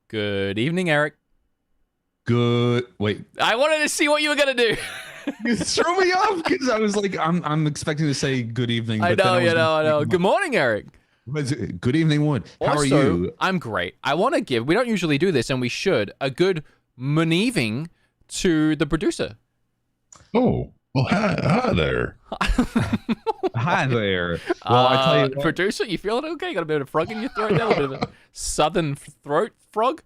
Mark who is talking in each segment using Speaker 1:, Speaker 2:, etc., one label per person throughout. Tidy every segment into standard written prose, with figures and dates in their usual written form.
Speaker 1: Good evening, Eric.
Speaker 2: Good. Wait,
Speaker 1: I wanted to see what you were gonna do.
Speaker 2: you threw me off because I was like, I'm expecting to say good evening,
Speaker 1: I
Speaker 2: but then
Speaker 1: know,
Speaker 2: I was
Speaker 1: I know. Good morning, Eric.
Speaker 2: Good evening, Wood. How are
Speaker 1: Also,
Speaker 2: you?
Speaker 1: I'm great. I want to give, we don't usually do this, and we should, a good evening to the producer.
Speaker 3: Oh, well, hi there.
Speaker 2: Hi there. Well, I tell you what,
Speaker 1: Producer, you feeling okay? Got a bit of a frog in your throat there? A little bit of a southern throat frog?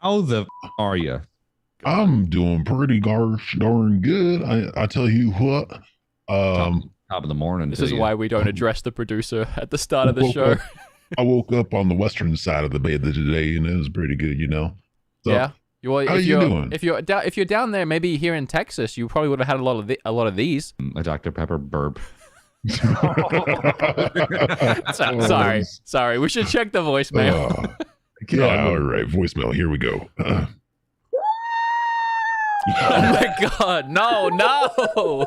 Speaker 2: how the are you?
Speaker 3: I'm doing pretty gosh darn good. I tell you what.
Speaker 2: Top of the morning.
Speaker 1: This
Speaker 2: to
Speaker 1: is
Speaker 2: you.
Speaker 1: why we don't address the producer at the start of the
Speaker 3: woke
Speaker 1: show.
Speaker 3: up- I woke up on the western side of the bed today, and it was pretty good, So,
Speaker 1: Yeah.
Speaker 3: how you doing?
Speaker 1: If you're down there, maybe here in Texas, you probably would have had a lot of these.
Speaker 2: A Dr. Pepper burp.
Speaker 1: Sorry. We should check the voicemail.
Speaker 3: Yeah, all right. Voicemail. Here we go.
Speaker 1: Oh my God! No!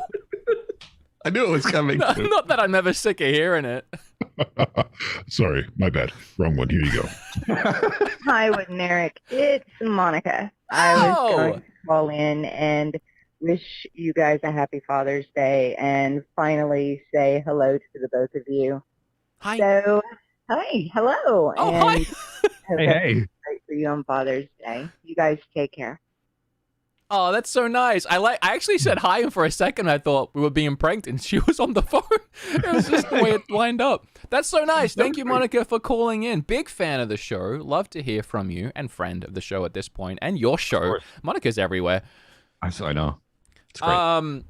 Speaker 2: I knew it was coming.
Speaker 1: Not that I'm ever sick of hearing it.
Speaker 3: Sorry, my bad. Wrong one. Here you go.
Speaker 4: Hi, Wood and Erek. It's Monica. I was going to call in and wish you guys a happy Father's Day and finally say hello to the both of you.
Speaker 1: Hi.
Speaker 4: So, hi, hello.
Speaker 1: Oh,
Speaker 4: and
Speaker 1: hi.
Speaker 4: hope
Speaker 2: Hey,
Speaker 4: that's
Speaker 2: hey.
Speaker 4: great for you on Father's Day. You guys take care.
Speaker 1: Oh, that's so nice. I actually said hi, and for a second I thought we were being pranked, and she was on the phone. It was just the way it lined up. That's so nice. Thank you, Monica, for calling in. Big fan of the show. Love to hear from you, and friend of the show at this point, and your show. Monica's everywhere.
Speaker 2: I know. It's great.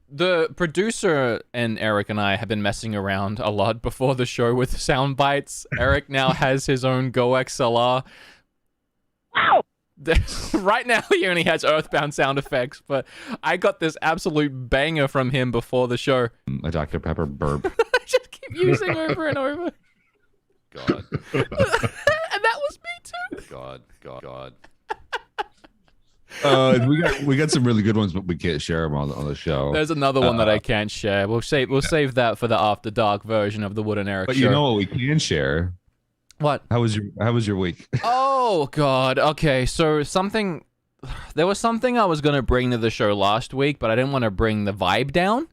Speaker 1: The producer and Eric and I have been messing around a lot before the show with sound bites. Eric now has his own Go XLR.
Speaker 4: Wow!
Speaker 1: Right now he only has Earthbound sound effects, but I got this absolute banger from him before the show.
Speaker 2: A Dr. Pepper burp.
Speaker 1: I just keep using over and over. God. And that was me too. God.
Speaker 2: We got some really good ones, but we can't share them on the show.
Speaker 1: There's another one that I can't share. We'll save that for the After Dark version of the Wood and Eric
Speaker 2: But
Speaker 1: show.
Speaker 2: you know what we can share?
Speaker 1: What?
Speaker 2: How was your week?
Speaker 1: Oh God. Okay. So there was something I was gonna bring to the show last week, but I didn't want to bring the vibe down.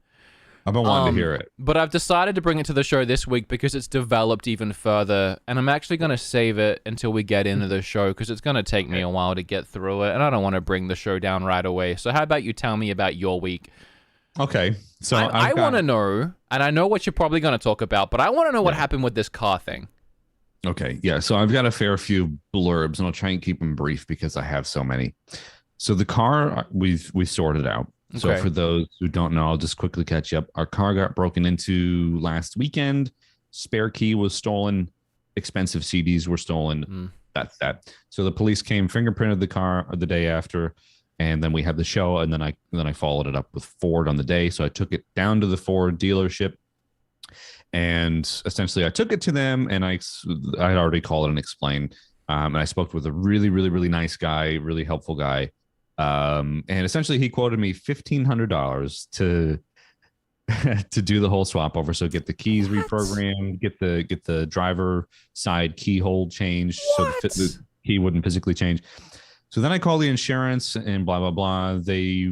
Speaker 2: I've been wanting to hear it.
Speaker 1: But I've decided to bring it to the show this week because it's developed even further, and I'm actually gonna save it until we get into the show because it's gonna take me a while to get through it, and I don't want to bring the show down right away. So how about you tell me about your week?
Speaker 2: Okay. So
Speaker 1: I want to know, and I know what you're probably gonna talk about, but I want to know what happened with this car thing.
Speaker 2: Okay, yeah. So I've got a fair few blurbs, and I'll try and keep them brief because I have so many. So the car we sorted out. So
Speaker 1: Okay.
Speaker 2: for those who don't know, I'll just quickly catch you up. Our car got broken into last weekend. Spare key was stolen. Expensive CDs were stolen. That's that. So the police came, fingerprinted the car the day after, and then we had the show. And then I followed it up with Ford on the day. So I took it down to the Ford dealership. And essentially, I took it to them, and I had already called and explained. And I spoke with a really, really, really nice guy, really helpful guy. And essentially, he quoted me $1,500 to to do the whole swap over. So get the keys reprogrammed, get the driver side key hold changed, so the key wouldn't physically change. So then I called the insurance, and blah blah blah. They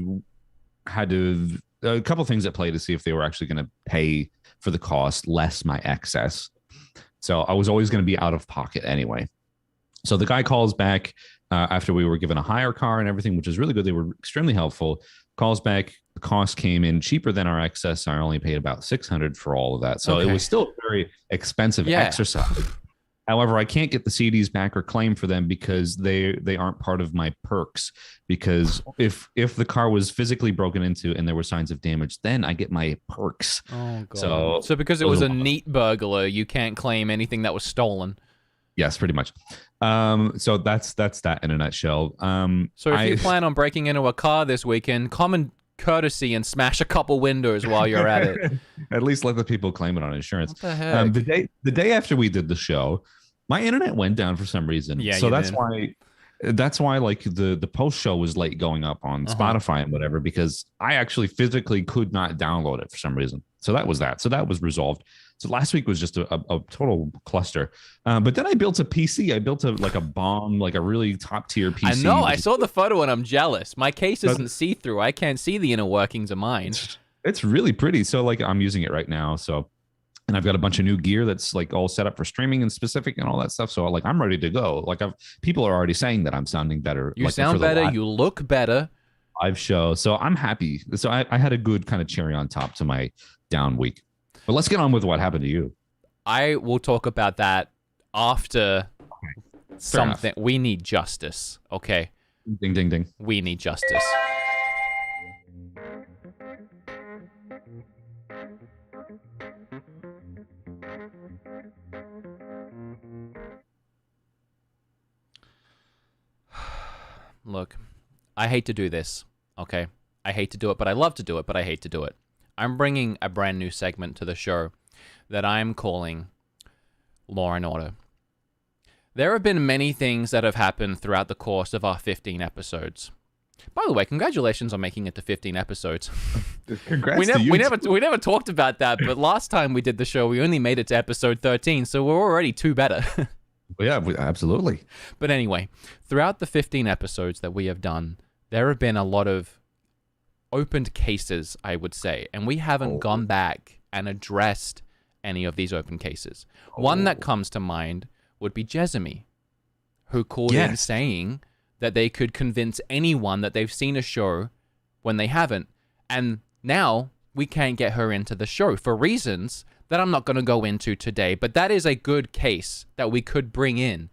Speaker 2: had a couple things at play to see if they were actually going to pay for the cost less my excess. So I was always going to be out of pocket anyway. So the guy calls back after we were given a hire car and everything, which is really good. They were extremely helpful. Calls back, the cost came in cheaper than our excess. I only paid about $600 for all of that. So it was still a very expensive exercise. However, I can't get the CDs back or claim for them because they aren't part of my perks. Because if the car was physically broken into and there were signs of damage, then I get my perks.
Speaker 1: Oh God. So because it was a neat burglar, you can't claim anything that was stolen.
Speaker 2: Yes, pretty much. So that's that in a nutshell.
Speaker 1: So if you plan on breaking into a car this weekend, common courtesy and smash a couple windows while you're at it.
Speaker 2: At least let the people claim it on insurance.
Speaker 1: What the heck?
Speaker 2: The day after we did the show, my internet went down for some reason.
Speaker 1: Yeah,
Speaker 2: so that's why like the post show was late going up on Spotify and whatever, because I actually physically could not download it for some reason. So that was resolved. So last week was just a total cluster. But then I built a PC. I built a bomb, like a really top tier PC.
Speaker 1: I know. I saw the photo and I'm jealous. My case isn't see through. I can't see the inner workings of mine.
Speaker 2: It's really pretty. So like I'm using it right now. So, and I've got a bunch of new gear that's like all set up for streaming and specific and all that stuff. So like I'm ready to go. Like people are already saying that I'm sounding better.
Speaker 1: You
Speaker 2: like,
Speaker 1: sound better. You look better.
Speaker 2: Live show. So I'm happy. So I had a good kind of cherry on top to my down week. But let's get on with what happened to you.
Speaker 1: I will talk about that after something. We need justice. Okay.
Speaker 2: Ding, ding, ding.
Speaker 1: We need justice. Look, I hate to do this, okay? I hate to do it, but I love to do it, but I hate to do it. I'm bringing a brand new segment to the show that I'm calling Law and Order. There have been many things that have happened throughout the course of our 15 episodes. By the way, congratulations on making it to 15 episodes.
Speaker 2: Congrats
Speaker 1: we never talked about that, but last time we did the show, we only made it to episode 13, so we're already two better.
Speaker 2: Yeah, absolutely.
Speaker 1: But anyway, throughout the 15 episodes that we have done, there have been a lot of opened cases, I would say, and we haven't gone back and addressed any of these open cases. One that comes to mind would be Jezemy, who called in saying that they could convince anyone that they've seen a show when they haven't, and now we can't get her into the show for reasons that I'm not going to go into today, but that is a good case that we could bring in.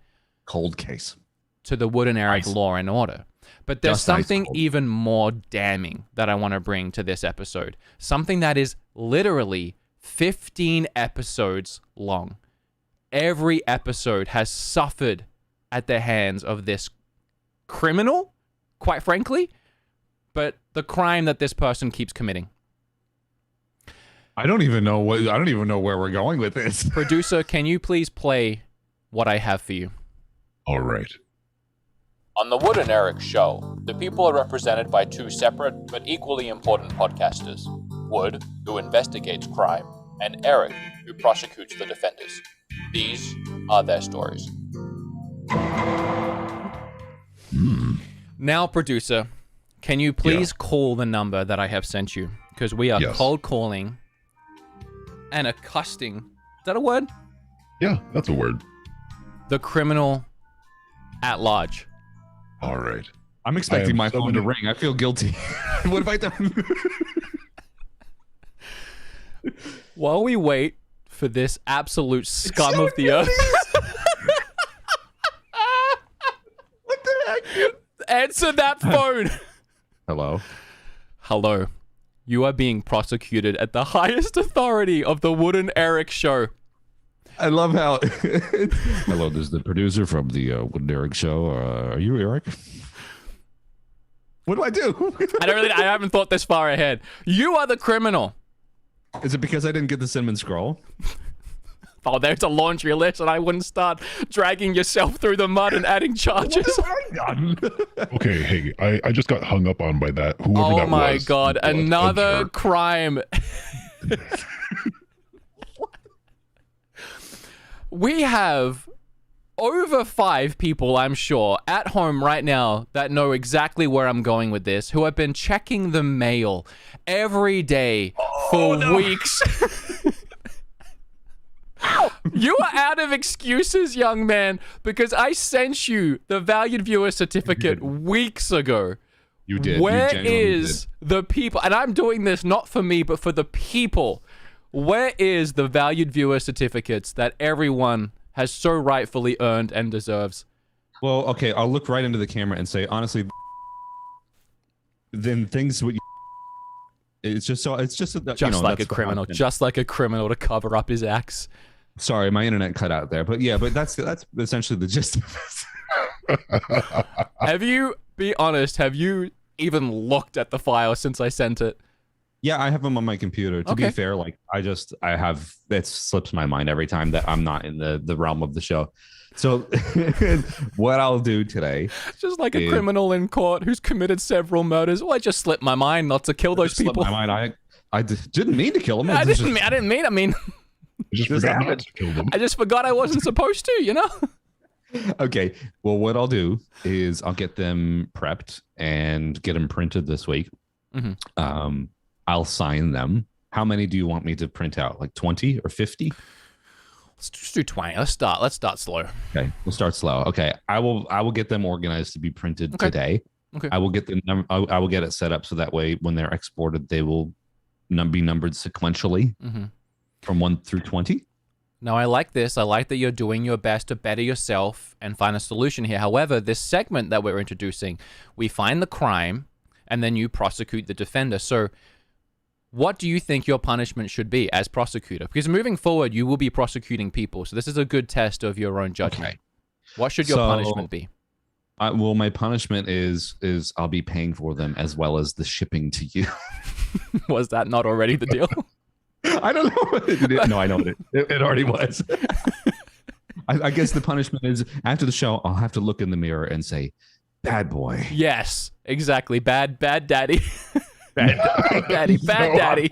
Speaker 2: Cold case.
Speaker 1: To the Wood and Erek Law and Order. But there's something even more damning that I want to bring to this episode. Something that is literally 15 episodes long. Every episode has suffered at the hands of this criminal, quite frankly, but the crime that this person keeps committing.
Speaker 2: I don't even know where we're going with this.
Speaker 1: Producer, can you please play what I have for you?
Speaker 3: All right.
Speaker 1: On the Wood and Erek show, the people are represented by two separate but equally important podcasters. Wood, who investigates crime, and Erek, who prosecutes the defenders. These are their stories. Now, producer, can you please call the number that I have sent you? Because we are cold calling and accosting. Is that a word?
Speaker 3: Yeah, that's a word.
Speaker 1: The criminal at large.
Speaker 3: All right.
Speaker 2: I'm expecting my phone to ring. I feel guilty. What if I don't?
Speaker 1: While we wait for this absolute scum of the earth.
Speaker 2: What the heck?
Speaker 1: Answer that phone.
Speaker 2: Hello.
Speaker 1: Hello. You are being prosecuted at the highest authority of the Wood and Erek show.
Speaker 2: I love how. Hello, this is the producer from the Wood and Erek show. Are you Erek? What do I do?
Speaker 1: I haven't thought this far ahead. You are the criminal.
Speaker 2: Is it because I didn't get the cinnamon scroll?
Speaker 1: Oh, there's a laundry list, and I wouldn't start dragging yourself through the mud and adding charges.
Speaker 2: What have I done?
Speaker 3: Okay, hey, I just got hung up on by that. Whoever that was.
Speaker 1: Oh my God, another crime. We have over 5 people, I'm sure, at home right now that know exactly where I'm going with this, who have been checking the mail every day for weeks. You are out of excuses, young man, because I sent you the valued viewer certificate weeks ago.
Speaker 2: You did.
Speaker 1: Where is the people? And I'm doing this not for me, but for the people. Where is the valued viewer certificates that everyone has so rightfully earned and deserves?
Speaker 2: Well, okay, I'll look right into the camera and say, honestly, then things would. It's just like a criminal,
Speaker 1: just like a criminal to cover up his acts.
Speaker 2: Sorry, my internet cut out there, but yeah, but that's essentially the gist of this. Be honest, have you even looked at the file since I sent it? Yeah, I have them on my computer. To be fair, like it slips my mind every time that I'm not in the realm of the show. So what I'll do today,
Speaker 1: just like a criminal in court who's committed several murders. Well, I just slipped my mind not to kill those people.
Speaker 2: My mind. I didn't mean to kill them.
Speaker 1: I didn't mean.
Speaker 3: Just
Speaker 2: This
Speaker 3: forgot not
Speaker 2: happened.
Speaker 3: to kill them.
Speaker 1: I just forgot I wasn't supposed to, you know?
Speaker 2: Okay. Well, what I'll do is I'll get them prepped and get them printed this week.
Speaker 1: Mm-hmm.
Speaker 2: I'll sign them. How many do you want me to print out? Like 20 or 50?
Speaker 1: Let's just do 20. Let's start slow.
Speaker 2: Okay, we'll start slow. Okay, I will get them organized to be printed today.
Speaker 1: Okay.
Speaker 2: I will get I will get it set up so that way when they're exported, they will be numbered sequentially from 1 through 20.
Speaker 1: Now, I like this. I like that you're doing your best to better yourself and find a solution here. However, this segment that we're introducing, we find the crime, and then you prosecute the defender. So what do you think your punishment should be as prosecutor? Because moving forward, you will be prosecuting people. So this is a good test of your own judgment.
Speaker 2: Okay.
Speaker 1: What should your punishment be?
Speaker 2: Well, my punishment is I'll be paying for them as well as the shipping to you.
Speaker 1: Was that not already the deal?
Speaker 2: I don't know. No, I know it already was. I guess the punishment is after the show, I'll have to look in the mirror and say, "Bad boy."
Speaker 1: Yes, exactly. Bad daddy.
Speaker 2: Bad
Speaker 1: daddy. Bad daddy.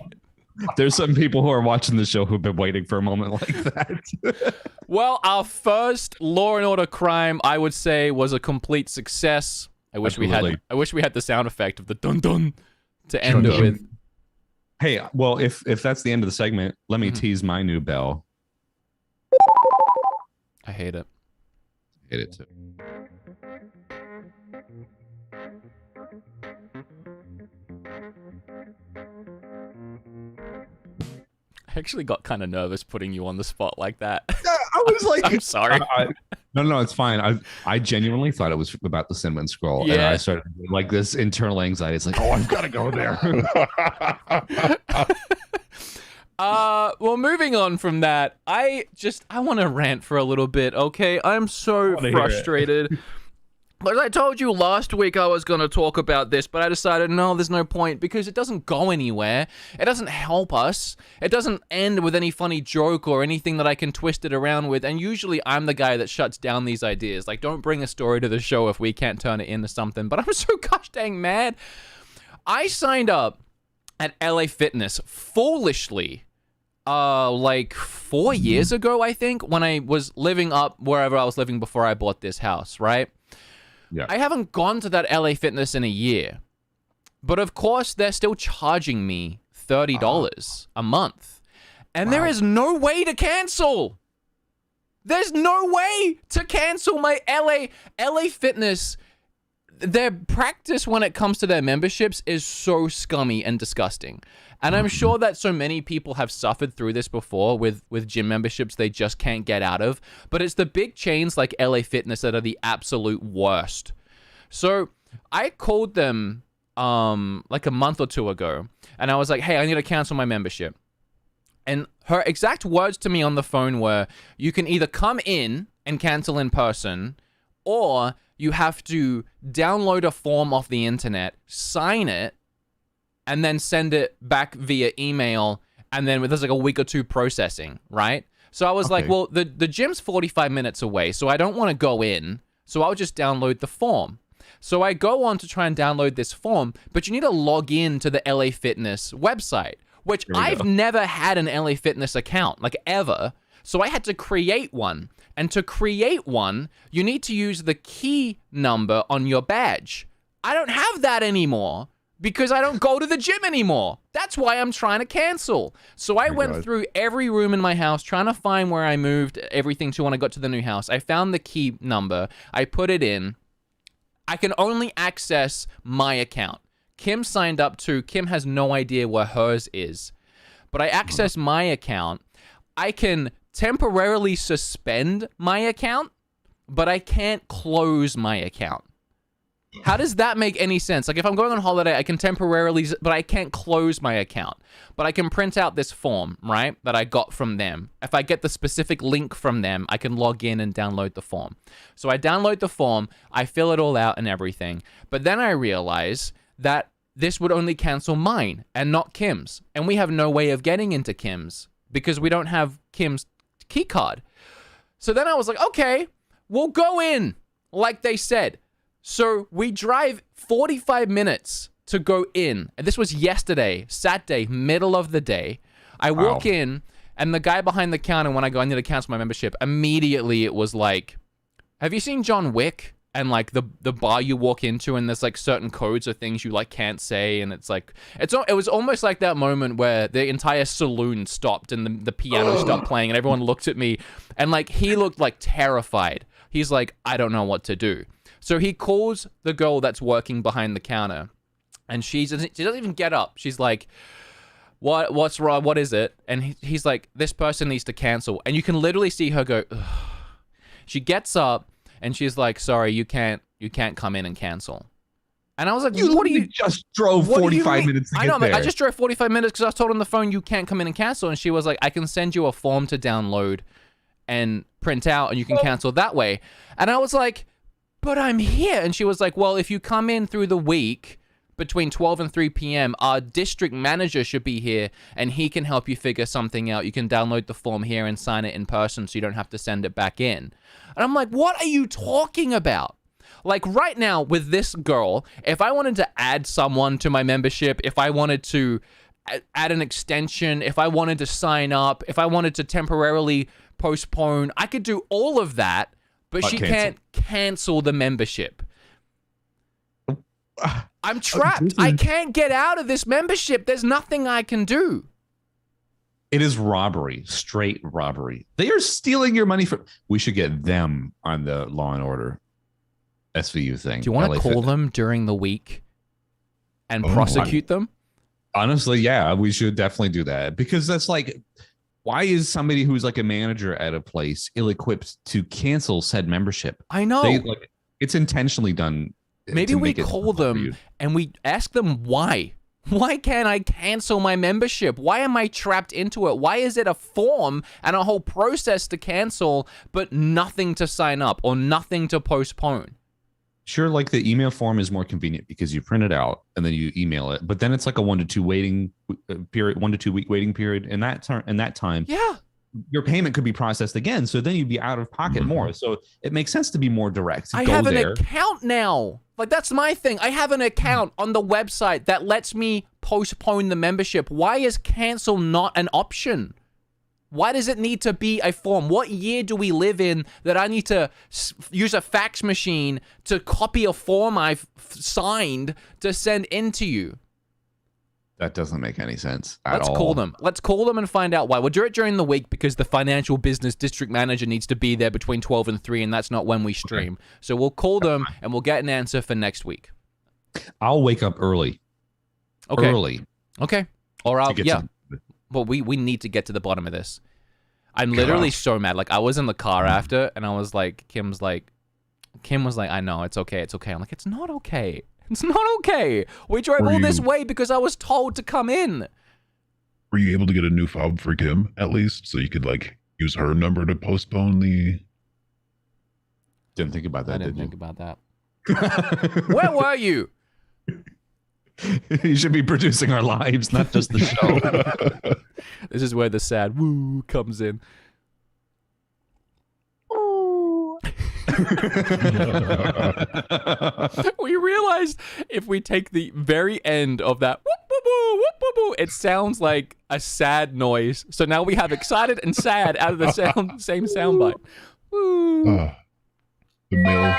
Speaker 2: There's some people who are watching the show who've been waiting for a moment like that.
Speaker 1: Well, our first Law and Order crime, I would say, was a complete success. I wish we had the sound effect of the dun dun to end it with.
Speaker 2: Hey, well, if that's the end of the segment, let me tease my new bell.
Speaker 1: I hate it.
Speaker 2: Hate it too.
Speaker 1: I actually got kind of nervous putting you on the spot like that.
Speaker 2: I was like,
Speaker 1: I'm sorry.
Speaker 2: No, it's fine. I genuinely thought it was about the cinnamon scroll, and I started like this internal anxiety. It's like, oh, I've got to go there.
Speaker 1: Well, moving on from that, I want to rant for a little bit. Okay, I'm so frustrated. As I told you last week, I was going to talk about this, but I decided, no, there's no point because it doesn't go anywhere. It doesn't help us. It doesn't end with any funny joke or anything that I can twist it around with. And usually I'm the guy that shuts down these ideas. Like, don't bring a story to the show if we can't turn it into something. But I'm so gosh dang mad. I signed up at LA Fitness foolishly, like 4 years ago, I think, when I was living up wherever I was living before I bought this house, right?
Speaker 2: Yeah.
Speaker 1: I haven't gone to that LA Fitness in a year. But of course, they're still charging me $30 a month. And there is no way to cancel. There's no way to cancel my LA Fitness. Their practice when it comes to their memberships is so scummy and disgusting. And I'm sure that so many people have suffered through this before with gym memberships they just can't get out of. But it's the big chains like LA Fitness that are the absolute worst. So I called them like a month or two ago. And I was like, hey, I need to cancel my membership. And her exact words to me on the phone were, you can either come in and cancel in person, or you have to download a form off the internet, sign it, and then send it back via email, and then there's like a week or two processing, right? So I was like, well, the gym's 45 minutes away, so I don't want to go in, so I'll just download the form. So I go on to try and download this form, but you need to log in to the LA Fitness website, which I've never had an LA Fitness account, like ever. So I had to create one. And to create one, you need to use the key number on your badge. I don't have that anymore because I don't go to the gym anymore. That's why I'm trying to cancel. So I went through every room in my house trying to find where I moved everything to when I got to the new house. I found the key number. I put it in. I can only access my account. Kim signed up too. Kim has no idea where hers is. But I access my account. I can temporarily suspend my account, but I can't close my account. How does that make any sense? Like if I'm going on holiday, I can temporarily, but I can't close my account. But I can print out this form, right, that I got from them. If I get the specific link from them, I can log in and download the form. So I download the form, I fill it all out and everything. But then I realize that this would only cancel mine and not Kim's. And we have no way of getting into Kim's because we don't have Kim's key card. So then I was like, okay, we'll go in like they said. So we drive 45 minutes to go in. And this was yesterday, Saturday, middle of the day. I walk in And the guy behind the counter, when I go, I need to cancel my membership, immediately it was like, have you seen John Wick? And like the bar you walk into, and there's like certain codes or things you like can't say, and it's like it was almost like that moment where the entire saloon stopped and the piano stopped playing, and everyone looked at me, and like he looked like terrified. He's like, I don't know what to do. So he calls the girl that's working behind the counter, and she doesn't even get up. She's like, what's wrong? What is it? And he's like, this person needs to cancel. And you can literally see her go, ugh. She gets up and she's like, sorry, you can't come in and cancel. And I was like, what do you
Speaker 2: just drove 45 minutes to get there?
Speaker 1: I just drove 45 minutes because I was told on the phone you can't come in and cancel. And she was like, I can send you a form to download and print out and you can cancel that way. And I was like, but I'm here. And she was like, well, if you come in through the week between 12 and 3 p.m., our district manager should be here and he can help you figure something out. You can download the form here and sign it in person so you don't have to send it back in. And I'm like, what are you talking about? Like right now with this girl, if I wanted to add someone to my membership, if I wanted to add an extension, if I wanted to sign up, if I wanted to temporarily postpone, I could do all of that, but she can't cancel the membership. I'm trapped. I can't get out of this membership. There's nothing I can do.
Speaker 2: It is robbery, straight robbery. They are stealing your money from. We should get them on the Law and Order SVU thing.
Speaker 1: Do you want to call them during the week and prosecute them?
Speaker 2: Honestly, yeah, we should definitely do that because that's like, why is somebody who's like a manager at a place ill-equipped to cancel said membership?
Speaker 1: I know.
Speaker 2: It's intentionally done.
Speaker 1: Maybe we call them and we ask them why. Why can't I cancel my membership? Why am I trapped into it? Why is it a form and a whole process to cancel, but nothing to sign up or nothing to postpone?
Speaker 2: Sure, like the email form is more convenient because you print it out and then you email it. But then it's like a 1 to 2 waiting period, 1 to 2 week waiting period. In that time,
Speaker 1: yeah,
Speaker 2: your payment could be processed again. So then you'd be out of pocket more. So it makes sense to be more direct.
Speaker 1: I have an account now. Like, that's my thing. I have an account on the website that lets me postpone the membership. Why is cancel not an option? Why does it need to be a form? What year do we live in that I need to use a fax machine to copy a form I've signed to send in to you?
Speaker 2: That doesn't make any sense at all.
Speaker 1: Let's call them. Let's call them and find out why. We'll do it during the week because the financial business district manager needs to be there between 12 and 3, and that's not when we stream. Okay. So we'll call them, and we'll get an answer for next week.
Speaker 2: I'll wake up early.
Speaker 1: Okay.
Speaker 2: Early.
Speaker 1: Okay. Or I'll, yeah. Well, we need to get to the bottom of this. I'm literally so mad. Like, I was in the car after, and I was like, Kim was like, I know, it's okay, it's okay. I'm like, it's not okay. It's not okay. We drove all this way because I was told to come in.
Speaker 3: Were you able to get a new fob for Kim, at least, so you could, like, use her number to postpone the...
Speaker 2: Didn't think about that,
Speaker 1: I didn't think about that. Where were you?
Speaker 2: You should be producing our lives, not just the show.
Speaker 1: This is where the sad woo comes in. We realized if we take the very end of that whoop, whoop, whoop, whoop, whoop, it sounds like a sad noise. So now we have excited and sad out of the same soundbite.
Speaker 3: The mill.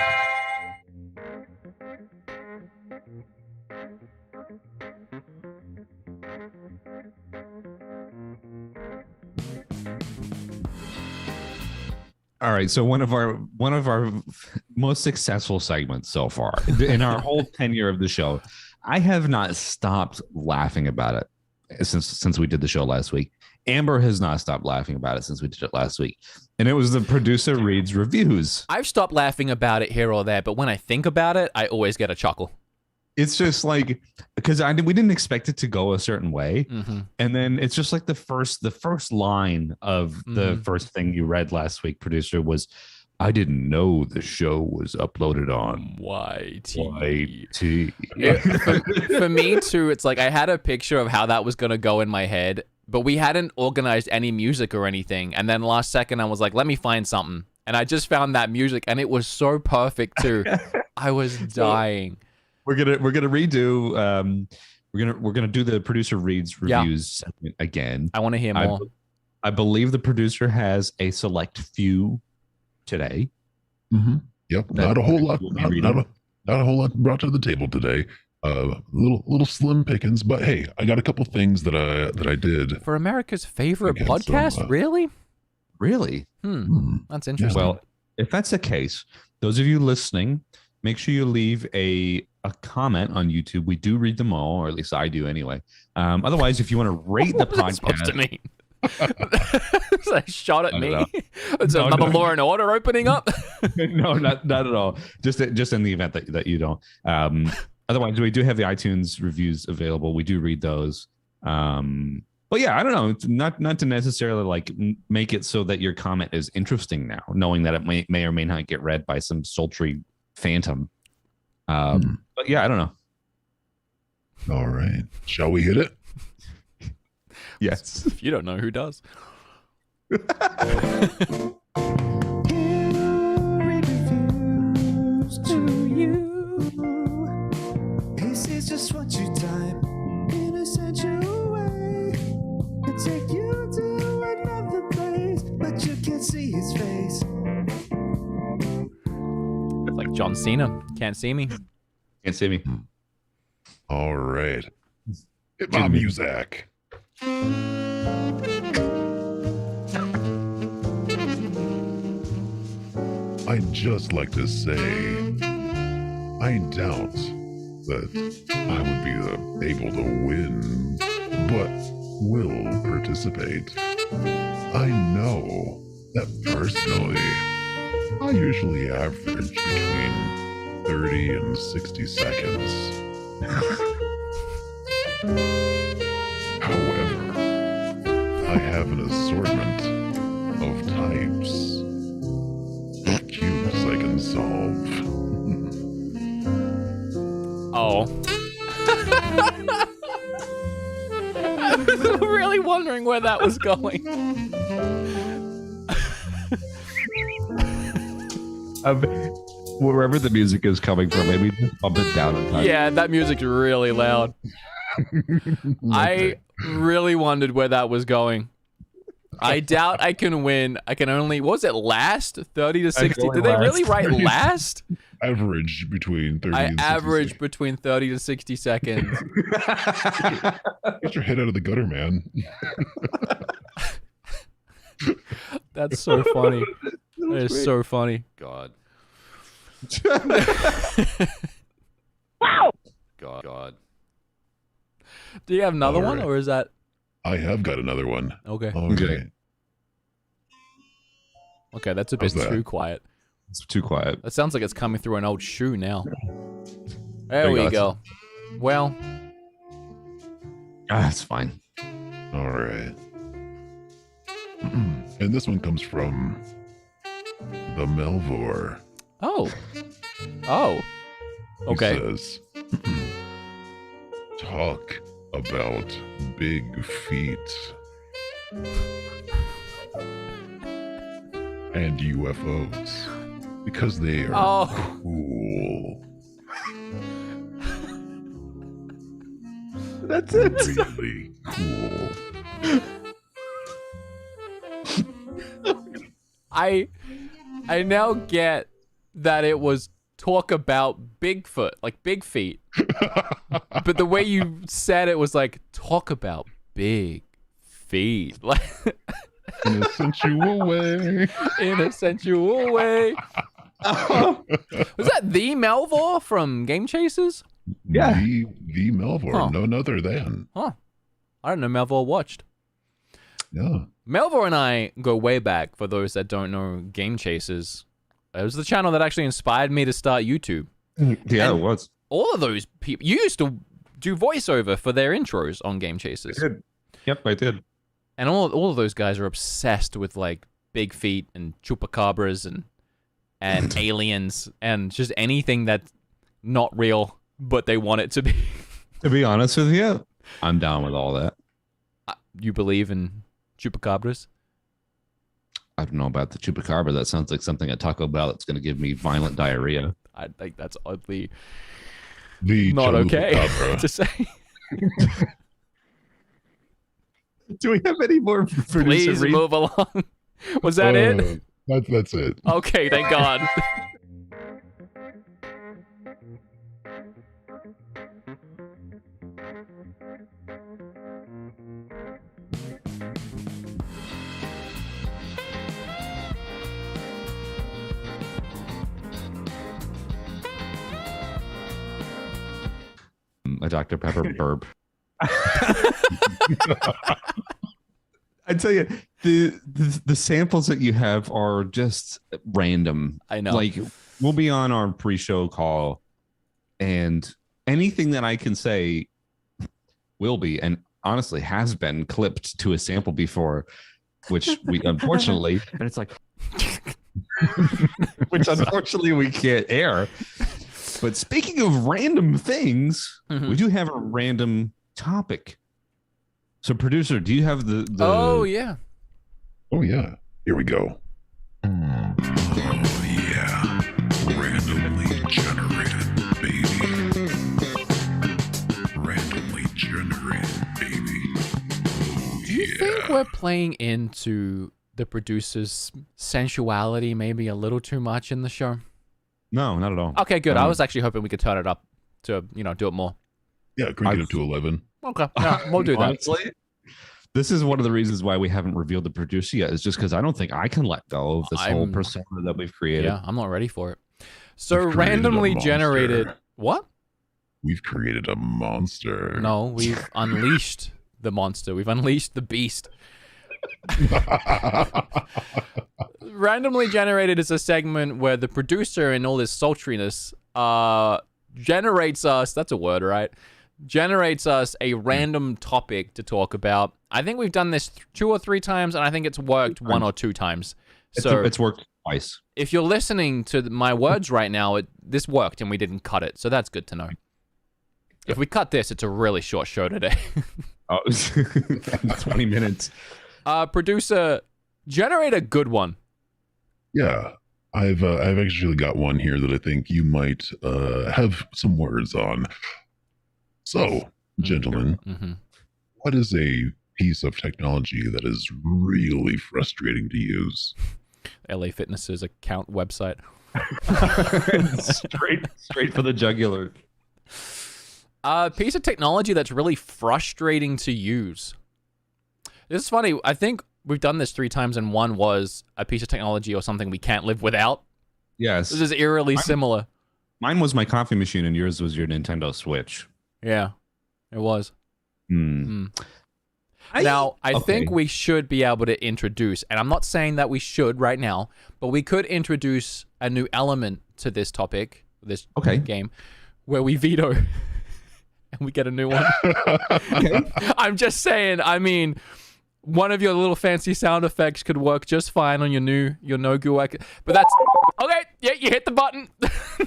Speaker 2: All right, so one of our most successful segments so far in our whole tenure of the show, I have not stopped laughing about it since we did the show last week. Amber has not stopped laughing about it since we did it last week, and it was the producer reads reviews.
Speaker 1: I've stopped laughing about it here or there, but when I think about it, I always get a chuckle.
Speaker 2: It's just like, because we didn't expect it to go a certain way, and then it's just like the first line of the first thing you read last week, producer, was, "I didn't know the show was uploaded on YT."
Speaker 1: For me too, it's like I had a picture of how that was gonna go in my head, but we hadn't organized any music or anything, and then last second I was like, let me find something, and I just found that music, and it was so perfect too. I was dying.
Speaker 2: We're gonna redo. We're gonna do the producer reads reviews segment again.
Speaker 1: I want to hear more.
Speaker 2: I believe the producer has a select few today.
Speaker 3: Mm-hmm. Yep. Not a whole lot. Not a whole lot brought to the table today. Little slim pickings, but hey, I got a couple things that I did
Speaker 1: For America's favorite
Speaker 3: Again,
Speaker 1: podcast,
Speaker 3: some,
Speaker 1: really?
Speaker 2: Really?
Speaker 1: That's interesting.
Speaker 2: Well, if that's the case, those of you listening, make sure you leave a comment on YouTube. We do read them all, or at least I do anyway. Otherwise, if you want to rate the podcast,
Speaker 1: supposed to mean? It's a shot at me.
Speaker 2: know.
Speaker 1: It's
Speaker 2: No,
Speaker 1: another
Speaker 2: no.
Speaker 1: Law and Order opening up.
Speaker 2: no, not at all. Just in the event that you don't. Otherwise, we do have the iTunes reviews available. We do read those. But yeah, I don't know. It's not to necessarily like make it so that your comment is interesting now, knowing that it may or may not get read by some sultry phantom. But yeah, I don't know.
Speaker 3: All right. Shall we hit it?
Speaker 2: Yes.
Speaker 1: If you don't know, who does?
Speaker 5: This is just what you type in a sensual way. It take you to another place, but you can't see his face.
Speaker 1: It's like John Cena. Can't see me.
Speaker 2: Can't see me.
Speaker 3: All right. Hit my music. I'd just like to say, I doubt that I would be able to win, but will participate. I know that personally, I usually average between 30 and 60 seconds. However, I have an assortment of types of cubes I can solve.
Speaker 1: Oh. I was really wondering where that was going.
Speaker 2: Wherever the music is coming from, maybe just bump it down a touch.
Speaker 1: Yeah, that music's really loud. I really wondered where that was going. I doubt I can win. I can only, what was it, last? 30 to 60?
Speaker 2: only
Speaker 1: Did they really
Speaker 2: last
Speaker 1: write
Speaker 3: 30.
Speaker 1: last?
Speaker 3: Average between 30
Speaker 1: I
Speaker 3: and 60
Speaker 1: average
Speaker 3: seconds.
Speaker 1: between 30 to 60 seconds.
Speaker 3: Get your head out of the gutter, man.
Speaker 1: That's so funny. That is so funny. God. God. Do you have another one,
Speaker 3: Alright.
Speaker 1: or is that
Speaker 3: I have got another one.
Speaker 1: okay?
Speaker 3: Okay.
Speaker 1: Okay, that's a bit
Speaker 3: How's that?
Speaker 1: too quiet.
Speaker 2: It's too quiet.
Speaker 1: That sounds like it's coming through an old shoe now. There
Speaker 2: you
Speaker 1: we
Speaker 2: go.
Speaker 1: go. Well,
Speaker 2: It's fine.
Speaker 3: All right. And this one comes from the Melvor.
Speaker 1: oh,
Speaker 3: He
Speaker 1: okay.
Speaker 3: says, talk about big feet and UFOs because they are
Speaker 1: Oh,
Speaker 3: cool.
Speaker 2: That's it.
Speaker 3: Really cool.
Speaker 1: I now get that it was talk about Bigfoot, like big feet. But the way you said it was like talk about big feet, like
Speaker 3: In a sensual way.
Speaker 1: in a sensual way. Was that the Melvor from Game Chasers?
Speaker 2: Yeah.
Speaker 3: The Melvor,
Speaker 1: Huh.
Speaker 3: none other than.
Speaker 1: Huh. I don't know Melvor watched.
Speaker 3: Yeah.
Speaker 1: Melvor and I go way back, for those that don't know Game Chasers. It was the channel that actually inspired me to start YouTube.
Speaker 2: Yeah, it was.
Speaker 1: All of those people, you used to do voiceover for their intros on Game Chasers.
Speaker 2: did. Yep, I did.
Speaker 1: And all of those guys are obsessed with like big feet and chupacabras and aliens and just anything that's not real, but they want it to be.
Speaker 2: To be honest with you, I'm down with all that.
Speaker 1: You believe in chupacabras?
Speaker 2: I don't know about the chupacabra. That sounds like something at Taco Bell that's going to give me violent diarrhea.
Speaker 1: I think that's oddly
Speaker 3: The
Speaker 1: not okay
Speaker 3: Chupacabra.
Speaker 1: to say.
Speaker 2: Do we have any more producer
Speaker 1: Please
Speaker 2: read?
Speaker 1: move along. Was that it?
Speaker 3: That's it.
Speaker 1: Okay, thank God.
Speaker 2: A Dr. Pepper burp. I tell you, the samples that you have are just random.
Speaker 1: I know.
Speaker 2: Like, we'll be on our pre-show call, and anything that I can say will be, and honestly has been clipped to a sample before, which we unfortunately, and it's like, which unfortunately we can't air. But speaking of random things, we do have a random topic. So, producer, do you have the...
Speaker 1: Oh, yeah.
Speaker 3: Oh, yeah. Here we go. Oh, yeah. Randomly generated, baby. Randomly generated, baby. Oh,
Speaker 1: Do you think we're playing into the producer's sensuality maybe a little too much in the show?
Speaker 2: No, not at all.
Speaker 1: Okay, good. I was actually hoping we could turn it up to, do it more.
Speaker 3: Yeah, crank it up to 11.
Speaker 1: Okay, yeah, we'll do that.
Speaker 2: Honestly, this is one of the reasons why we haven't revealed the producer yet. Is just because I don't think I can let go of this whole persona that we've created.
Speaker 1: Yeah, I'm not ready for it. So
Speaker 3: We've created
Speaker 1: randomly
Speaker 3: a monster.
Speaker 1: generated... What?
Speaker 3: We've created a monster.
Speaker 1: No, we've unleashed the monster. We've unleashed the beast. Randomly generated is a segment where the producer in all his sultriness generates us, that's a word, right? Generates us a random topic to talk about. I think we've done this 2 or 3 times, and I think it's worked 1 or 2 times. So
Speaker 2: it's worked twice.
Speaker 1: if you're listening to my words right now, this worked and we didn't cut it. So that's good to know. If we cut this, it's a really short show today.
Speaker 2: Oh, 20 minutes.
Speaker 1: Producer, generate a good one.
Speaker 3: Yeah, I've actually got one here that I think you might have some words on. So, gentlemen, what is a piece of technology that is really frustrating to use?
Speaker 1: LA Fitness's account website.
Speaker 2: straight for the jugular.
Speaker 1: A piece of technology that's really frustrating to use. This is funny. I think we've done this 3 times, and one was a piece of technology or something we can't live without.
Speaker 2: Yes.
Speaker 1: This is eerily similar.
Speaker 2: Mine was my coffee machine, and yours was your Nintendo Switch.
Speaker 1: Yeah, it was.
Speaker 2: Now,
Speaker 1: I think we should be able to introduce, and I'm not saying that we should right now, but we could introduce a new element to this topic, this game, where we veto and we get a new one. I'm just saying, I mean, one of your little fancy sound effects could work just fine on your no-goo. But that's... Okay, yeah, you hit the button.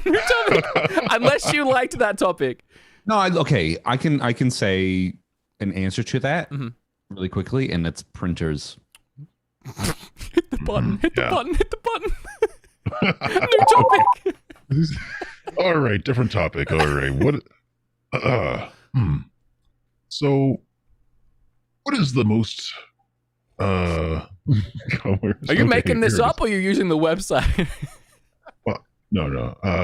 Speaker 1: New topic. Unless you liked that topic.
Speaker 2: No, I can say an answer to that really quickly, and it's printers.
Speaker 1: Hit the button, hit the button, hit the button. New topic.
Speaker 3: All right, different topic. All right, what? So, what is the most? Are
Speaker 1: you making this up, or are you using the website?
Speaker 3: No.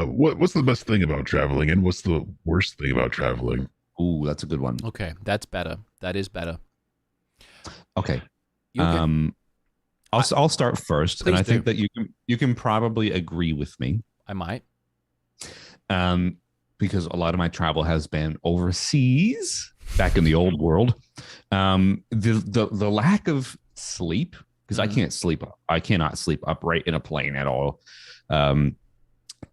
Speaker 3: What's the best thing about traveling, and what's the worst thing about traveling?
Speaker 2: Ooh, that's a good one.
Speaker 1: Okay, that's better. That is better.
Speaker 2: Okay. I'll start first, and I think that you can probably agree with me.
Speaker 1: I might.
Speaker 2: Because a lot of my travel has been overseas, back in the old world. The lack of sleep, because I cannot sleep upright in a plane at all.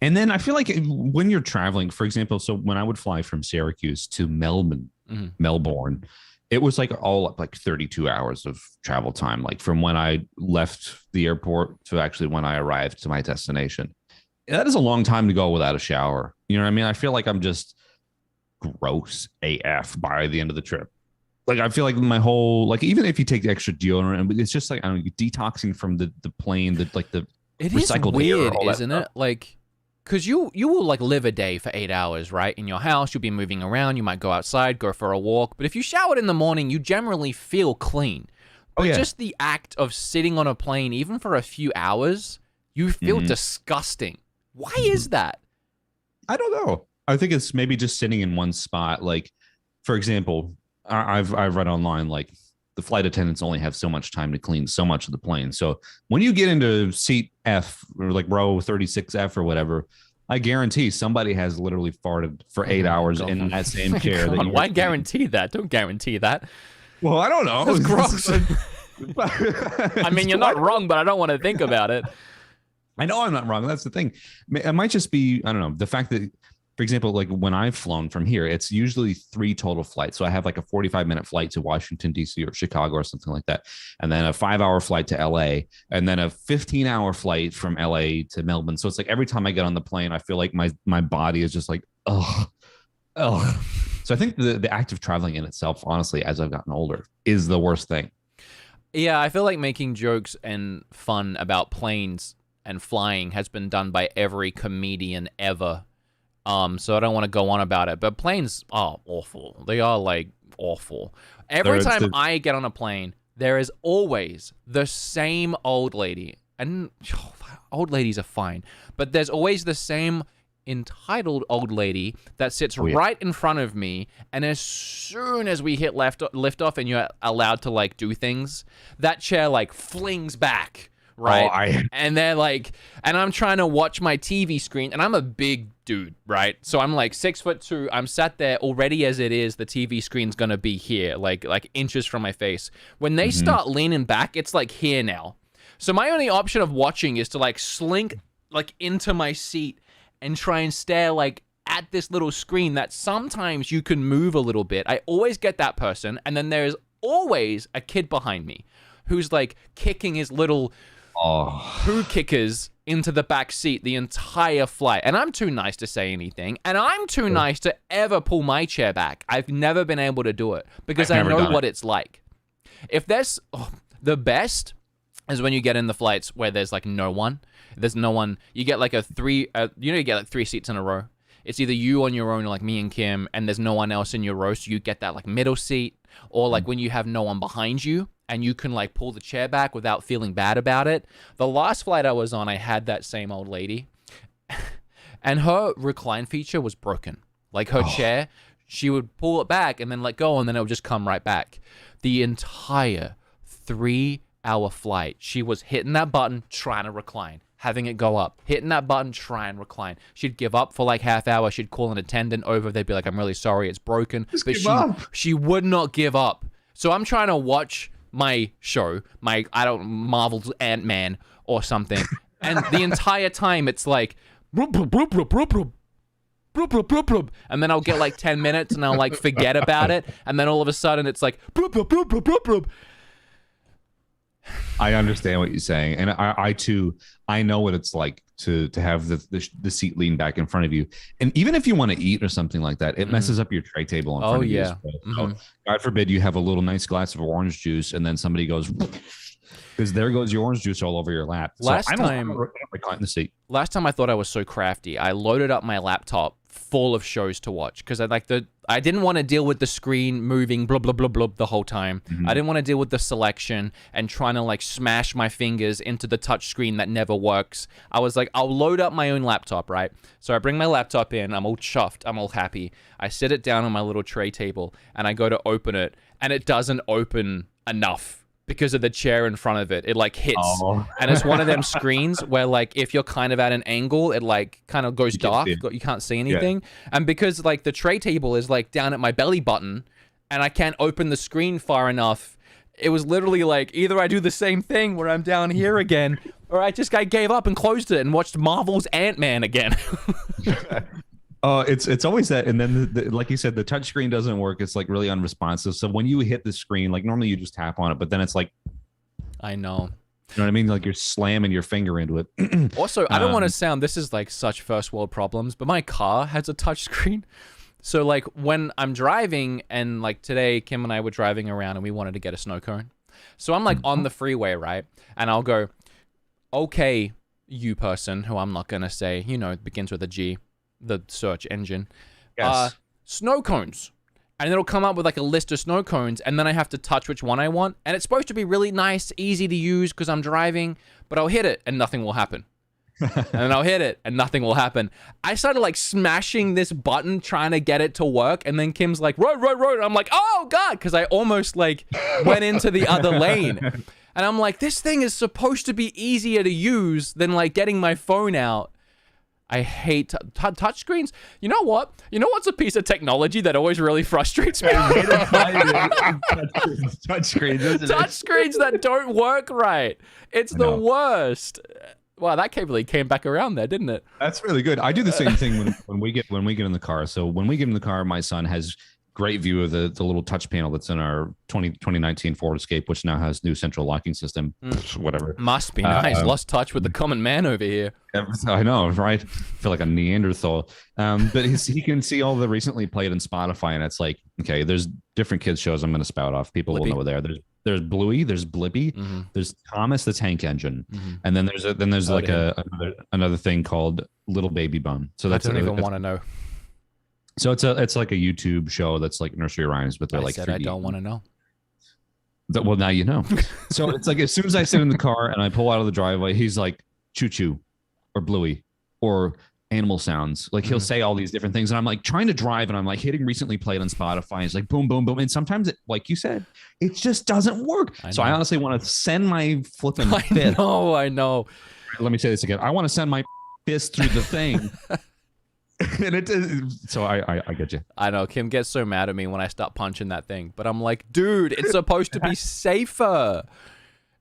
Speaker 2: And then I feel like when you're traveling, for example, so when I would fly from Syracuse to Melbourne, it was like all up like 32 hours of travel time, like from when I left the airport to actually when I arrived to my destination. That is a long time to go without a shower. You know what I mean? I feel like I'm just gross AF by the end of the trip. Like, I feel like my whole, like, even if you take the extra deodorant, it's just like, I don't know, detoxing from the plane, the
Speaker 1: It is
Speaker 2: recycled
Speaker 1: weird,
Speaker 2: air,
Speaker 1: isn't it? Like, because you will like live a day for 8 hours, right? In your house, you'll be moving around. You might go outside, go for a walk. But if you showered in the morning, you generally feel clean. But just the act of sitting on a plane, even for a few hours, you feel disgusting. Why is that?
Speaker 2: I don't know. I think it's maybe just sitting in one spot. Like, for example, I've read online, like, the flight attendants only have so much time to clean so much of the plane. So when you get into seat F or like row 36F or whatever, I guarantee somebody has literally farted for 8 hours in that same chair.
Speaker 1: Why guarantee that? Don't guarantee that.
Speaker 2: Well, I don't know.
Speaker 1: That's gross. I mean, you're not wrong, but I don't want to think about it.
Speaker 2: I know I'm not wrong. That's the thing. It might just be, I don't know, the fact that, for example, like when I've flown from here, it's usually 3 total flights. So I have like a 45-minute flight to Washington, D.C. or Chicago or something like that. And then a 5-hour flight to L.A. and then a 15-hour flight from L.A. to Melbourne. So it's like every time I get on the plane, I feel like my body is just like, oh. So I think the act of traveling in itself, honestly, as I've gotten older, is the worst thing.
Speaker 1: Yeah, I feel like making jokes and fun about planes and flying has been done by every comedian ever. So I don't want to go on about it, but planes are awful. They are like awful. Every time I get on a plane, there is always the same old lady. And old ladies are fine, but there's always the same entitled old lady that sits right in front of me, and as soon as we hit lift off and you're allowed to like do things, that chair like flings back. Right. And they're like, and I'm trying to watch my TV screen, and I'm a big dude, right? So I'm like 6'2". I'm sat there already as it is. The TV screen's gonna be here, like inches from my face. When they start leaning back, it's like here now. So my only option of watching is to like slink like into my seat and try and stare like at this little screen that sometimes you can move a little bit. I always get that person, and then there's always a kid behind me who's like kicking his little poo kickers into the back seat the entire flight. And I'm too nice to say anything. And I'm too nice to ever pull my chair back. I've never been able to do it because I know what it's like. If there's the best is when you get in the flights where there's like no one. There's no one. You get like you get like 3 seats in a row. It's either you on your own, like me and Kim, and there's no one else in your row, so you get that like middle seat. Or like when you have no one behind you, and you can like pull the chair back without feeling bad about it. The last flight I was on, I had that same old lady, and her recline feature was broken. Like her chair, she would pull it back and then let go, and then it would just come right back. The entire 3-hour flight, she was hitting that button, trying to recline, having it go up, hitting that button, try and recline. She'd give up for like half hour. She'd call an attendant over. They'd be like, "I'm really sorry, it's broken." But she would not give up. So I'm trying to watch my show, Marvel's Ant-Man or something, and the entire time it's like, and then I'll get like 10 minutes and I'll like forget about it, and then all of a sudden it's like,
Speaker 2: I understand what you're saying, and I too, I know what it's like to have the seat lean back in front of you, and even if you want to eat or something like that, it messes up your tray table in front of you. As well. So, God forbid you have a little nice glass of orange juice, and then somebody goes, because there goes your orange juice all over your lap.
Speaker 1: Last time I thought I was so crafty. I loaded up my laptop full of shows to watch because I didn't want to deal with the screen moving blah blah blah blah the whole time. I didn't want to deal with the selection and trying to like smash my fingers into the touch screen that never works. I was like, I'll load up my own laptop, right? So I bring my laptop in, I'm all chuffed, I'm all happy. I sit it down on my little tray table and I go to open it, and it doesn't open enough because of the chair in front of it. It like hits, and it's one of them screens where like if you're kind of at an angle, it like kind of goes dark. You can't see anything. And because like the tray table is like down at my belly button, and I can't open the screen far enough, it was literally like either I do the same thing where I'm down here again, or I gave up and closed it and watched Marvel's Ant-Man again.
Speaker 2: It's always that, and then like you said, the touch screen doesn't work. It's like really unresponsive. So when you hit the screen, like normally you just tap on it, but then it's like,
Speaker 1: I know.
Speaker 2: You know what I mean? Like you're slamming your finger into it.
Speaker 1: Also, I don't want to sound, this is like such first world problems, but my car has a touch screen. So like when I'm driving, and like today, Kim and I were driving around and we wanted to get a snow cone. So I'm like on the freeway, right? And I'll go, okay, you person who I'm not gonna say, it begins with a G, the search engine.
Speaker 2: Yes.
Speaker 1: Snow cones. And it'll come up with like a list of snow cones, and then I have to touch which one I want. And it's supposed to be really nice, easy to use because I'm driving, but I'll hit it and nothing will happen. And then I'll hit it and nothing will happen. I started like smashing this button trying to get it to work, and then Kim's like, road. I'm like, oh God, because I almost like went into the other lane. And I'm like, this thing is supposed to be easier to use than like getting my phone out. I hate touchscreens. You know what? You know what's a piece of technology that always really frustrates me?
Speaker 2: Touchscreens, isn't it?
Speaker 1: Touchscreens that don't work right. It's the worst. Wow, that really came back around there, didn't it?
Speaker 2: That's really good. I do the same thing when we get in the car. So when we get in the car, my son has great view of the little touch panel that's in our 2019 Ford Escape, which now has new central locking system. Whatever.
Speaker 1: Must be nice. Lost touch with the common man over here.
Speaker 2: I know, right? I feel like a Neanderthal. But he can see all the recently played in Spotify, and it's like, okay, there's different kids shows I'm going to spout off. People will know there. There's Bluey, there's Blippi, there's Thomas the Tank Engine, and then there's another thing called Little Baby Bum. So that's
Speaker 1: I don't even want to know.
Speaker 2: So it's like a YouTube show that's like nursery rhymes, but they're like 3D.
Speaker 1: I don't want to know.
Speaker 2: Well, now you know. So it's like as soon as I sit in the car and I pull out of the driveway, he's like choo choo, or Bluey, or animal sounds. Like he'll say all these different things, and I'm like trying to drive, and I'm like hitting recently played on Spotify. And it's like boom, boom, boom, and sometimes it, like you said, it just doesn't work. So I honestly want to send my flipping fist.
Speaker 1: I know.
Speaker 2: Let me say this again. I want to send my fist through the thing. And it is, so I get you.
Speaker 1: I know Kim gets so mad at me when I start punching that thing, but I'm like, dude, it's supposed to be safer.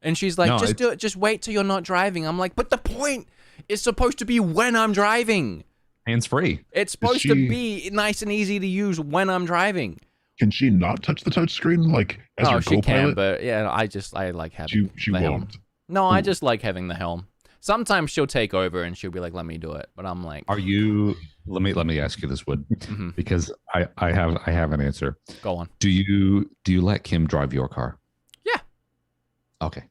Speaker 1: And she's like, just do it. Just wait till you're not driving. I'm like, but the point is supposed to be when I'm driving.
Speaker 2: Hands free.
Speaker 1: It's supposed to be nice and easy to use when I'm driving.
Speaker 3: Can she not touch the touch screen like as her
Speaker 1: she
Speaker 3: co-pilot?
Speaker 1: can, but yeah, I like having
Speaker 3: She
Speaker 1: the
Speaker 3: won't.
Speaker 1: helm. No, I just like having the helm. Sometimes she'll take over and she'll be like, let me do it. But I'm like,
Speaker 2: are you, let me ask you this, Wood, because I have an answer.
Speaker 1: Go on.
Speaker 2: Do you let Kim drive your car?
Speaker 1: Yeah.
Speaker 2: Okay.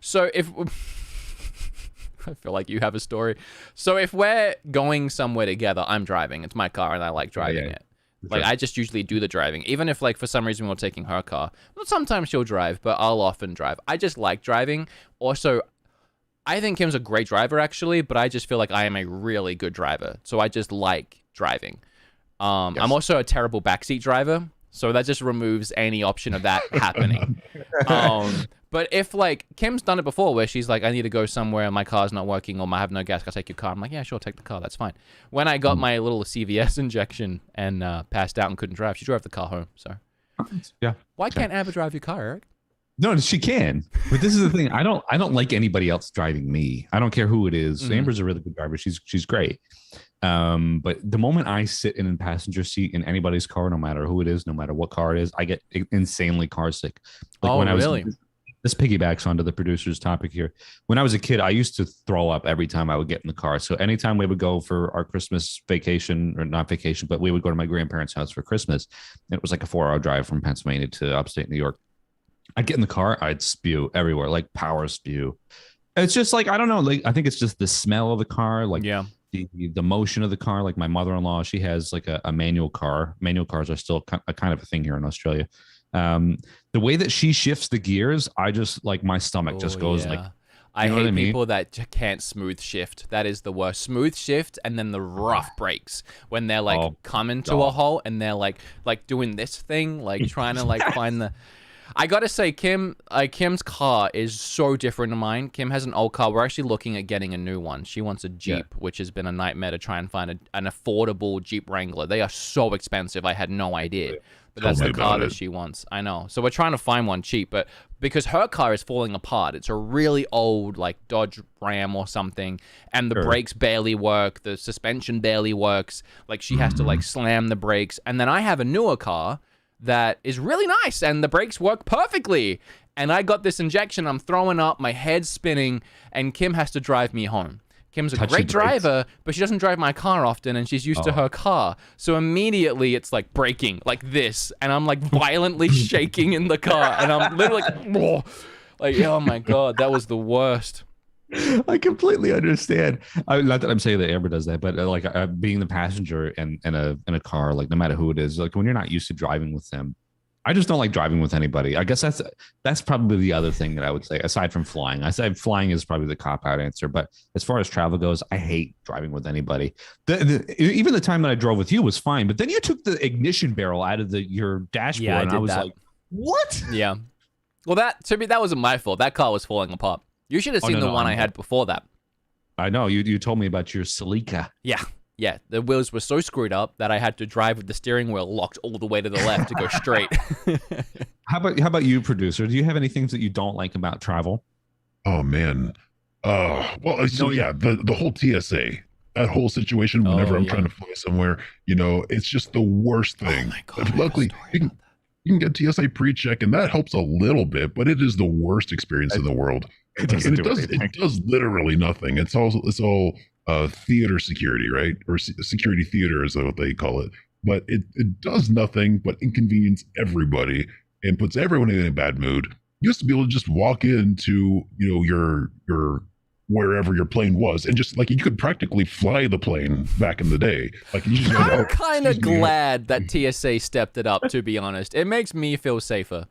Speaker 1: So if I feel like you have a story. So if we're going somewhere together, I'm driving. It's my car and I like driving it. Like I just usually do the driving. Even if like for some reason we're taking her car. Well, sometimes she'll drive, but I'll often drive. I just like driving. Also, I think Kim's a great driver actually, but I just feel like I am a really good driver. So I just like driving. I'm also a terrible backseat driver. So that just removes any option of that happening. But if like Kim's done it before where she's like, I need to go somewhere and my car's not working or I have no gas, I'll take your car. I'm like, yeah, sure, take the car. That's fine. When I got my little CVS injection and passed out and couldn't drive, she drove the car home. So
Speaker 2: yeah.
Speaker 1: Why can't Abba drive your car, Eric?
Speaker 2: No, she can. But this is the thing. I don't like anybody else driving me. I don't care who it is. Amber's a really good driver. She's great. But the moment I sit in a passenger seat in anybody's car, no matter who it is, no matter what car it is, I get insanely car sick. Like
Speaker 1: really?
Speaker 2: This piggybacks onto the producer's topic here. When I was a kid, I used to throw up every time I would get in the car. So anytime we would go for our Christmas vacation, or not vacation, but we would go to my grandparents' house for Christmas. It was like a 4-hour drive from Pennsylvania to upstate New York. I'd get in the car, I'd spew everywhere, like power spew. It's just like, I don't know, like I think it's just the smell of the car, like the motion of the car. Like my mother-in-law, she has like a manual car. Manual cars are still kind of a thing here in Australia. The way that she shifts the gears, I just like my stomach just goes like.
Speaker 1: I hate people that can't smooth shift. That is the worst. Smooth shift and then the rough brakes when they're like coming to a halt and they're like doing this thing, like trying to like find the. I gotta say, Kim's car is so different to mine. Kim has an old car. We're actually looking at getting a new one. She wants a Jeep, which has been a nightmare to try and find an affordable Jeep Wrangler. They are so expensive. I had no idea. But that's the car that she wants. I know. So we're trying to find one cheap, but because her car is falling apart. It's a really old, like Dodge Ram or something, and the brakes barely work. The suspension barely works. Like she has to like slam the brakes. And then I have a newer car that is really nice and the brakes work perfectly. And I got this injection, I'm throwing up, my head's spinning, and Kim has to drive me home. Kim's a great driver, but she doesn't drive my car often and she's used to her car. So immediately it's like braking like this and I'm like violently shaking in the car and I'm literally like, oh my God, that was the worst.
Speaker 2: I completely understand. Not that I'm saying that Amber does that, but like being the passenger in a car, like no matter who it is, like when you're not used to driving with them, I just don't like driving with anybody. I guess that's probably the other thing that I would say aside from flying. I said flying is probably the cop out answer, but as far as travel goes, I hate driving with anybody. Even the time that I drove with you was fine, but then you took the ignition barrel out of your dashboard,
Speaker 1: Yeah,
Speaker 2: and I was
Speaker 1: that.
Speaker 2: like, "What?"
Speaker 1: Yeah. Well, that wasn't my fault. That car was falling apart. You should have seen the one I had before that.
Speaker 2: I know. You told me about your Celica.
Speaker 1: Yeah. Yeah. The wheels were so screwed up that I had to drive with the steering wheel locked all the way to the left to go straight.
Speaker 2: How about you, producer? Do you have any things that you don't like about travel?
Speaker 3: Oh man. Well, so yeah, the whole TSA, that whole situation. Whenever I'm trying to fly somewhere, it's just the worst thing.
Speaker 1: Oh my God,
Speaker 3: Luckily, you can get TSA pre-check, and that helps a little bit, but it is the worst experience in the world.
Speaker 2: It
Speaker 3: does literally nothing. It's all theater security, right? Or security theater is what they call it. But it does nothing but inconvenience everybody and puts everyone in a bad mood. You used to be able to just walk into your wherever your plane was, and just like you could practically fly the plane back in the day. Like you just
Speaker 1: I'm kind of glad that TSA stepped it up. To be honest, it makes me feel safer.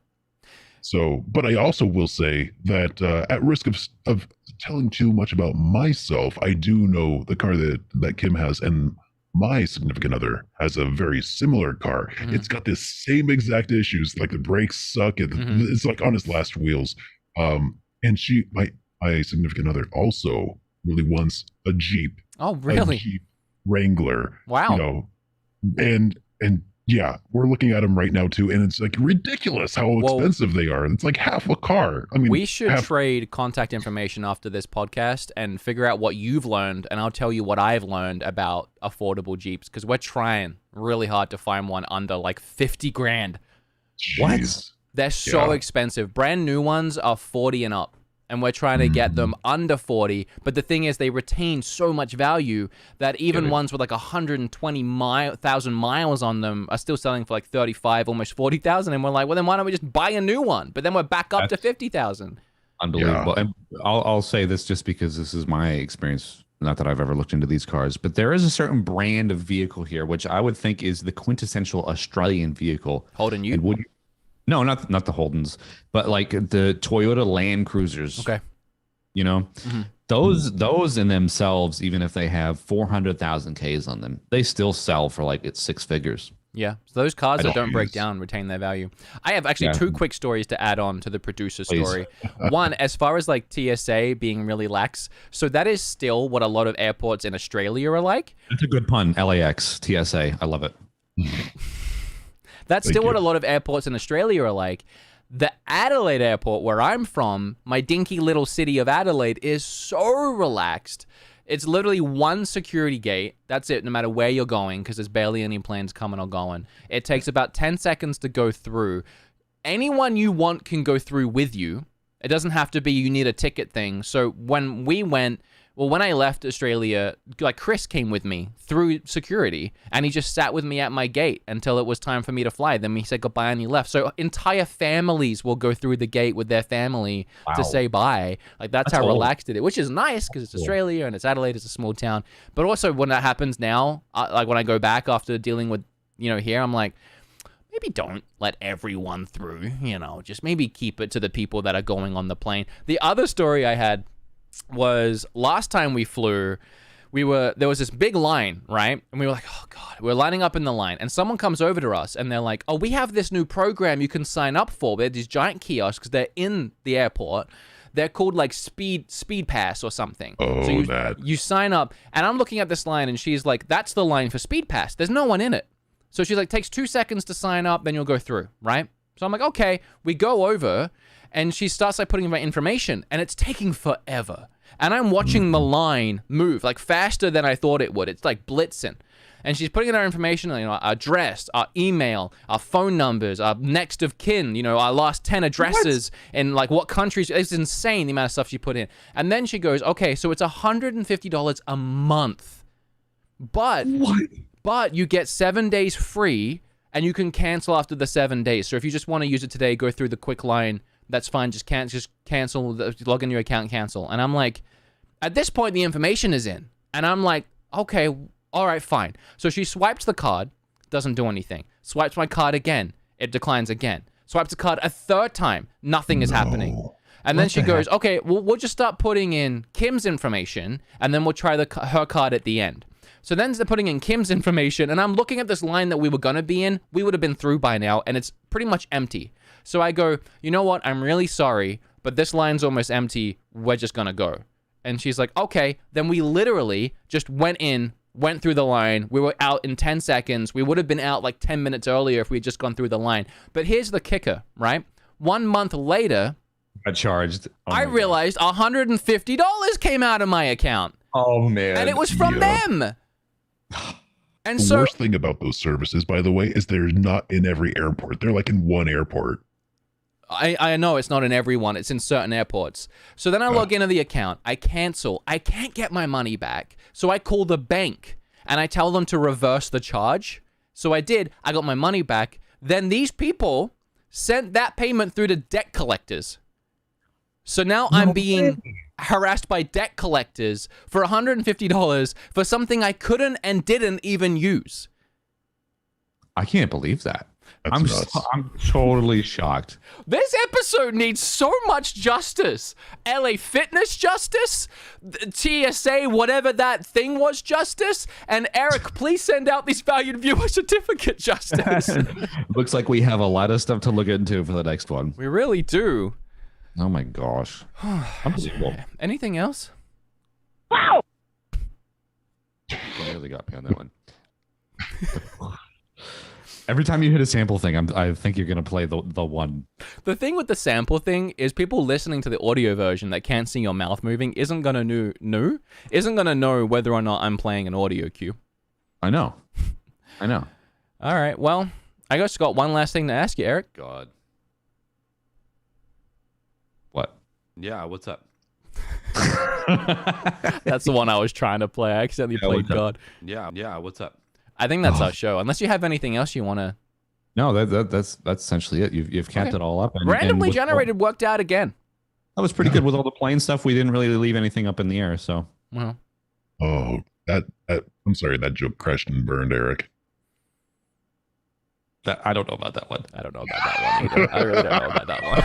Speaker 3: So, but I also will say that at risk of telling too much about myself, I do know the car that Kim has, and my significant other has a very similar car.
Speaker 1: Mm-hmm.
Speaker 3: It's got the same exact issues, like the brakes suck. It's like on its last wheels. And my significant other also really wants a Jeep.
Speaker 1: Oh, really?
Speaker 3: A Jeep Wrangler.
Speaker 1: Wow.
Speaker 3: And yeah, we're looking at them right now too, and it's like ridiculous how expensive they are. It's like half a car. I mean,
Speaker 1: we should trade contact information after this podcast and figure out what you've learned, and I'll tell you what I've learned about affordable Jeeps, because we're trying really hard to find one under like 50 grand.
Speaker 3: What?
Speaker 1: They're so expensive. Brand new ones are 40 and up. And we're trying to get them under 40. But the thing is, they retain so much value that even ones with like 120,000 miles on them are still selling for like 35, almost 40,000. And we're like, well, then why don't we just buy a new one? But then we're back up to 50,000.
Speaker 2: Unbelievable. Yeah. And I'll say this just because this is my experience. Not that I've ever looked into these cars, but there is a certain brand of vehicle here, which I would think is the quintessential Australian vehicle.
Speaker 1: Holden, you?
Speaker 2: And would you? No, not the Holdens, but like the Toyota Land Cruisers.
Speaker 1: Okay.
Speaker 2: Those in themselves, even if they have 400,000 Ks on them, they still sell for like it's six figures.
Speaker 1: Yeah. So those cars that don't break down retain their value. I have actually two quick stories to add on to the producer story. One, as far as like TSA being really lax, so that is still what a lot of airports in Australia are like.
Speaker 2: That's a good pun. LAX, TSA. I love it.
Speaker 1: That's still what a lot of airports in Australia are like. The Adelaide airport, where I'm from, my dinky little city of Adelaide, is so relaxed. It's literally one security gate. That's it, no matter where you're going, because there's barely any planes coming or going. It takes about 10 seconds to go through. Anyone you want can go through with you. It doesn't have to be you need a ticket thing. So when I left Australia, like Chris came with me through security, and he just sat with me at my gate until it was time for me to fly. Then he said goodbye and he left. So entire families will go through the gate with their family to say bye. Like that's how relaxed it is, which is nice because it's Australia and it's Adelaide, it's a small town. But also when that happens now, like when I go back after dealing with, here, I'm like, maybe don't let everyone through, just maybe keep it to the people that are going on the plane. The other story I had was last time we flew, there was this big line, right? And we were like, oh God, we're lining up in the line. And someone comes over to us and they're like, oh, we have this new program you can sign up for. They're these giant kiosks. They're in the airport. They're called like Speed Pass or something.
Speaker 3: Oh,
Speaker 1: so you sign up, and I'm looking at this line and she's like, that's the line for Speed Pass. There's no one in it. So she's like, takes 2 seconds to sign up, then you'll go through, right? So I'm like, okay. We go over, and she starts like putting in my information, and it's taking forever. And I'm watching the line move like faster than I thought it would. It's like blitzing. And she's putting in our information, our address, our email, our phone numbers, our next of kin, our last 10 addresses, and like what countries. It's insane the amount of stuff she put in. And then she goes, okay, so it's $150 a month. But you get 7 days free, and you can cancel after the 7 days. So if you just want to use it today, go through the quick line. That's fine. Just cancel. Log in your account, cancel. And I'm like, At this point, the information is in. And I'm like, okay, all right, fine. So she swipes the card, doesn't do anything. Swipes my card again, it declines again. Swipes the card a third time, nothing is happening. And then she goes, okay, we'll just start putting in Kim's information, and then we'll try her card at the end. So then they're putting in Kim's information, and I'm looking at this line that we were going to be in. We would have been through by now, and it's pretty much empty. So I go, you know what? I'm really sorry, but this line's almost empty. We're just going to go. And she's like, okay. Then we literally just went through the line. We were out in 10 seconds. We would have been out like 10 minutes earlier if we had just gone through the line. But here's the kicker, right? 1 month later,
Speaker 2: Got charged.
Speaker 1: I realized $150 came out of my account.
Speaker 2: Oh, man.
Speaker 1: And it was from them. And
Speaker 3: The
Speaker 1: so
Speaker 3: worst thing about those services, by the way, is they're not in every airport. They're like in one airport.
Speaker 1: I know it's not in every one. It's in certain airports. So then I log into the account. I cancel. I can't get my money back. So I call the bank and I tell them to reverse the charge. So I did. I got my money back. Then these people sent that payment through to debt collectors. So now I'm being harassed by debt collectors for $150 for something I couldn't and didn't even use.
Speaker 2: I can't believe that.
Speaker 3: That's nuts.
Speaker 2: I'm totally shocked.
Speaker 1: This episode needs so much justice. LA Fitness justice, TSA, whatever that thing was, justice, and Erek, please send out these valued viewer certificate justice.
Speaker 2: Looks like we have a lot of stuff to look into for the next one.
Speaker 1: We really do.
Speaker 2: Oh my gosh. Unbelievable.
Speaker 1: Anything else?
Speaker 2: You really got me on that one. Every time you hit a sample thing, I think you're gonna play the one.
Speaker 1: The thing with the sample thing is people listening to the audio version that can't see your mouth moving isn't gonna know whether or not I'm playing an audio cue.
Speaker 2: I know.
Speaker 1: All right. Well, I just got one last thing to ask you, Erek.
Speaker 2: God. What? Yeah. What's up?
Speaker 1: That's the one I was trying to play. I accidentally played God.
Speaker 2: Yeah. What's up?
Speaker 1: I think that's our show. Unless you have anything else you want to.
Speaker 2: No, that's essentially it. You've capped it all up. And,
Speaker 1: Randomly
Speaker 2: and
Speaker 1: generated worked out again.
Speaker 2: That was pretty good with all the plane stuff. We didn't really leave anything up in the air. So.
Speaker 1: Well.
Speaker 3: Oh, that I'm sorry, that joke crashed and burned, Erek.
Speaker 2: I don't know about that one.
Speaker 1: I don't know about that one either. I really don't know about that one.